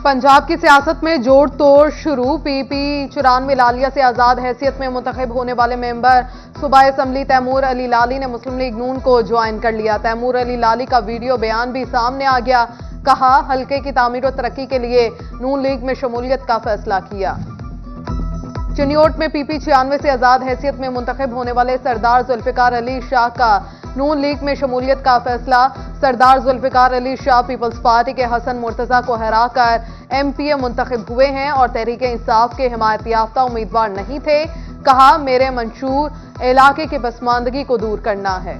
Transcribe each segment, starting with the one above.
पंजाब की सियासत में जोड़ तोड़ शुरू। पीपी 94 लालिया से आजाद हैसियत में मुंतखब होने वाले मेंबर सूबाई असम्बली तैमूर अली लाली ने मुस्लिम लीग नून को ज्वाइन कर लिया। तैमूर अली लाली का वीडियो बयान भी सामने आ गया। कहा, हल्के की तामीर और तरक्की के लिए नून लीग में शमूलियत का फैसला किया। चिन्योट में पीपी 96 से आजाद हैसियत में मुंतखब होने वाले सरदार जुल्फिकार अली शाह का नून लीग में शमूलियत का फैसला। सरदार जुल्फिकार अली शाह पीपल्स पार्टी के हसन मुर्तजा को हराकर एमपीए मुंतखब हुए हैं और तहरीक इंसाफ के हिमायत याफ्ता उम्मीदवार नहीं थे। कहा, मेरे मंशूर इलाके की पसमानदगी को दूर करना है।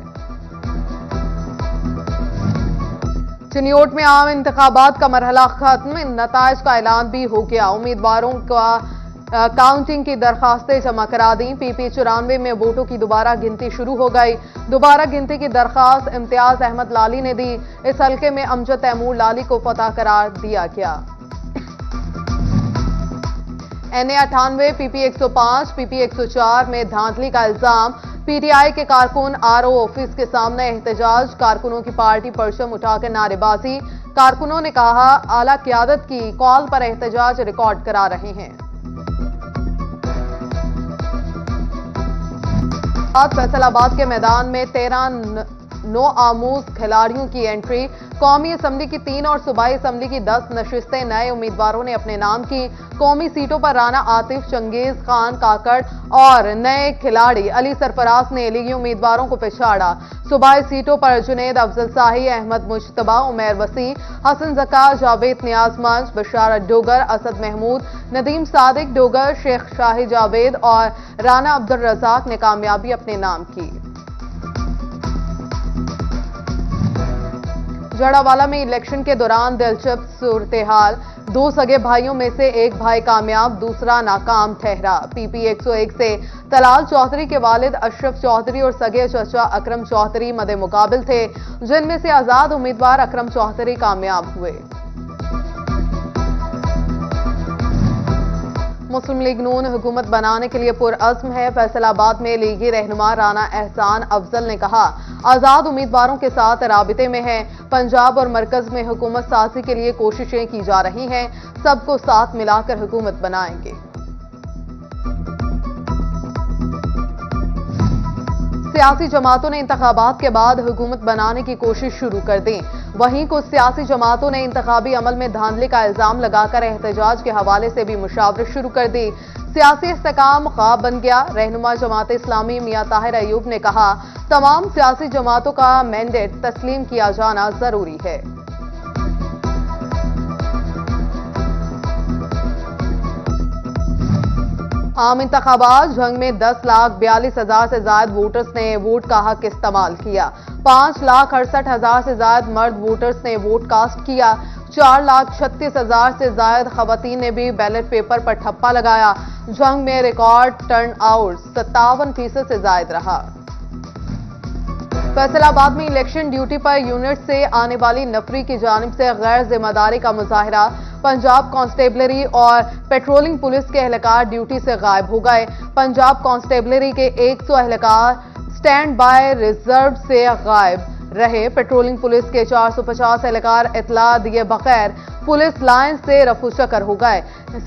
चिन्योट में आम इंतखाबात का मरहला खत्म, नताइज का ऐलान भी हो गया। उम्मीदवारों का काउंटिंग की दरखास्तें जमा करा दी। पीपी 94 में वोटों की दोबारा गिनती शुरू हो गई। दोबारा गिनती की दरखास्त इम्तियाज अहमद लाली ने दी। इस हल्के में अमजद तैमूर लाली को फतह करार दिया गया। NA 98 पीपी 105 पीपी 104 में धांधली का इल्जाम। पीटीआई के कारकुन RO ऑफिस के सामने एहतजाज। कारकुनों की पार्टी परचम उठाकर नारेबाजी। कारकुनों ने कहा, आला क़यादत की कॉल पर एहतजाज रिकॉर्ड करा रहे हैं। आज फैसलाबाद के मैदान में 13 नो आमूज खिलाड़ियों की एंट्री। कौमी असम्बली की 3 और सूबाई असम्बली की 10 नशिस्तें नए उम्मीदवारों ने अपने नाम की। कौमी सीटों पर राना आतिफ, चंगेज खान काकड़ और नए खिलाड़ी अली सरफराज ने लीगी उम्मीदवारों को पिछाड़ा। सूबाई सीटों पर जुनेद अफजल शाही, अहमद मुश्तबा, उमैर वसी, हसन जका, जावेद नियाज मंच, बशारत डोगर, असद महमूद, नदीम सादिक डोगर, शेख शाही जावेद और राना अब्दुल रजाक ने कामयाबी अपने नाम की। जड़ावाला में इलेक्शन के दौरान दिलचस्प सूरत-ए-हाल। 2 सगे भाइयों में से एक भाई कामयाब, दूसरा नाकाम ठहरा। पीपी 101 से तलाल चौधरी के वालिद अशरफ चौधरी और सगे चचा अकरम चौधरी मदे मुकाबिल थे, जिनमें से आजाद उम्मीदवार अकरम चौधरी कामयाब हुए। मुस्लिम लीग नून हुकूमत बनाने के लिए पुरअज़्म है। फैसलाबाद में लीगी रहनुमा राना एहसान अफजल ने कहा, आजाद उम्मीदवारों के साथ राबिते में है। पंजाब और मरकज में हुकूमत साजी के लिए कोशिशें की जा रही हैं। सबको साथ मिलाकर हुकूमत बनाएंगे। सियासी जमातों ने इंतखाबात के बाद हुकूमत बनाने की कोशिश शुरू कर दी। वहीं कुछ सियासी जमातों ने इंतखाबी अमल में धांधली का इल्जाम लगाकर एहतजाज के हवाले से भी मुशावरत शुरू कर दी। सियासी इस्तेकाम ख्वाब बन गया। रहनुमा जमात इस्लामी मियां ताहिर अयूब ने कहा, तमाम सियासी जमातों का मैंडेट तस्लीम किया जाना जरूरी है। आम इंतखाबात जंग में 10,42,000 से ज्यादा वोटर्स ने वोट का हक इस्तेमाल किया। 5,68,000 से ज्यादा मर्द वोटर्स ने वोट कास्ट किया। 4,36,000 से ज्यादा खवातीन ने भी बैलेट पेपर पर ठप्पा लगाया। जंग में रिकॉर्ड टर्न आउट 57% से ज्यादा रहा। फैसलाबाद में इलेक्शन ड्यूटी पर यूनिट से आने वाली नफरी की जानिब से गैर जिम्मेदारी का मुजाहिरा। पंजाब कांस्टेबलरी और पेट्रोलिंग पुलिस के एहलकार ड्यूटी से गायब हो गए। पंजाब कांस्टेबलरी के 100 एहलकार स्टैंड बाय रिजर्व से गायब रहे। पेट्रोलिंग पुलिस के 450 एहलकार इतला दिए बगैर पुलिस लाइन से रफू चक्कर हो गए।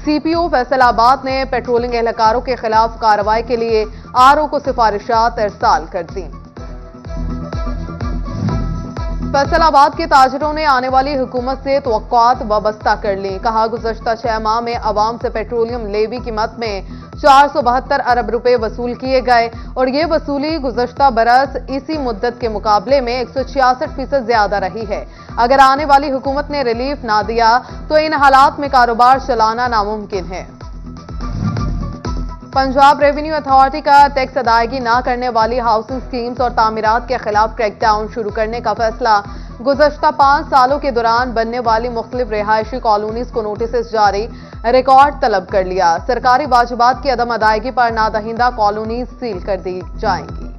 CPO फैसलाबाद ने पेट्रोलिंग एहलकारों के खिलाफ कार्रवाई के लिए RO को सिफारिशात इरसाल कर दी। फैसलाबाद के ताजरों ने आने वाली हुकूमत से तवक्कुआत वाबस्ता कर ली। कहा, गुज़श्ता 6 माह में अवाम से पेट्रोलियम लेवी की मद में 472 अरब रुपए वसूल किए गए और ये वसूली गुज़श्ता बरस इसी मुद्दत के मुकाबले में 166% ज्यादा रही है। अगर आने वाली हुकूमत ने रिलीफ ना दिया तो इन हालात में कारोबार चलाना नामुमकिन है। पंजाब रेवेन्यू अथॉरिटी का टैक्स अदायगी न करने वाली हाउसिंग स्कीम्स और तामीरात के खिलाफ क्रैकडाउन शुरू करने का फैसला। गुज़श्ता 5 सालों के दौरान बनने वाली मुख्तलिफ रिहायशी कॉलोनीज को नोटिस जारी, रिकॉर्ड तलब कर लिया। सरकारी वाजिबात की अदम अदायगी पर नादहिंदा कॉलोनीज सील कर दी जाएंगी।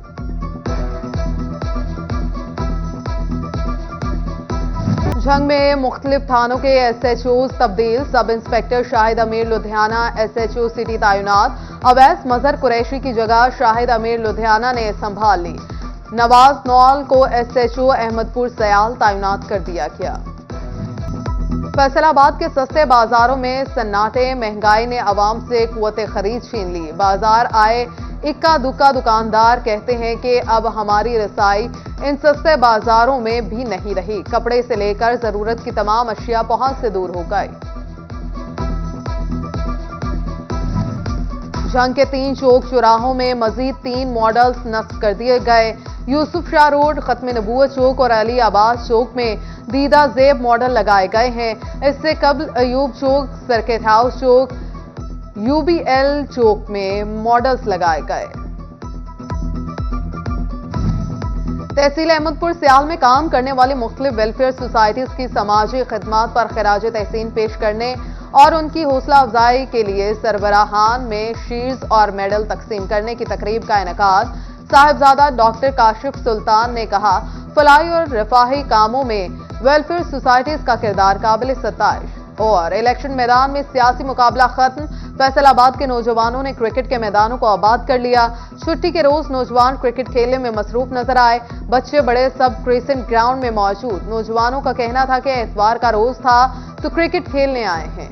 जंग में मुख्तलिफ थानों के SHOs तब्दील। सब इंस्पेक्टर शाहिद अमीर लुधियाना SHO सिटी तैनात। अवैस मजहर कुरैशी की जगह शाहिद अमीर लुधियाना ने संभाल ली। नवाज नौल को SHO अहमदपुर सयाल तैनात कर दिया गया। फैसलाबाद के सस्ते बाजारों में सन्नाटे, महंगाई ने आवाम से कुव्वत खरीद छीन ली। बाजार आए इक्का दुक्का दुकानदार कहते हैं कि अब हमारी रसाई इन सस्ते बाजारों में भी नहीं रही। कपड़े से लेकर जरूरत की तमाम अशिया पहुंच से दूर हो गई। जंग के 3 चौक चौराहों में मजीद 3 मॉडल्स नस्ब कर दिए गए। यूसुफ शाह रोड, खत्म नबूवत चौक और अली आबाद चौक में दीदा जेब मॉडल लगाए गए हैं। इससे कबल अयूब चौक, सर्किट हाउस चौक, यूबीएल चौक में मॉडल्स लगाए गए। तहसील अहमदपुर सियाल में काम करने वाली मुख्तलिफ वेलफेयर सोसाइटीज की समाजी खिदमत पर खराज तहसीन पेश करने और उनकी हौसला अफजाई के लिए सरबराहान में शील्ड्स और मेडल तकसीम करने की तकरीब का इनेकाद साहिबजादा डॉक्टर काशिफ सुल्तान ने कहा, फलाही और रफाही कामों में वेलफेयर सोसाइटीज का किरदार काबिल सताइश। और इलेक्शन मैदान में सियासी मुकाबला खत्म, फैसलाबाद के नौजवानों ने क्रिकेट के मैदानों को आबाद कर लिया। छुट्टी के रोज नौजवान क्रिकेट खेलने में मसरूफ नजर आए। बच्चे बड़े सब क्रिसेंट ग्राउंड में मौजूद। नौजवानों का कहना था कि इतवार का रोज था तो क्रिकेट खेलने आए हैं।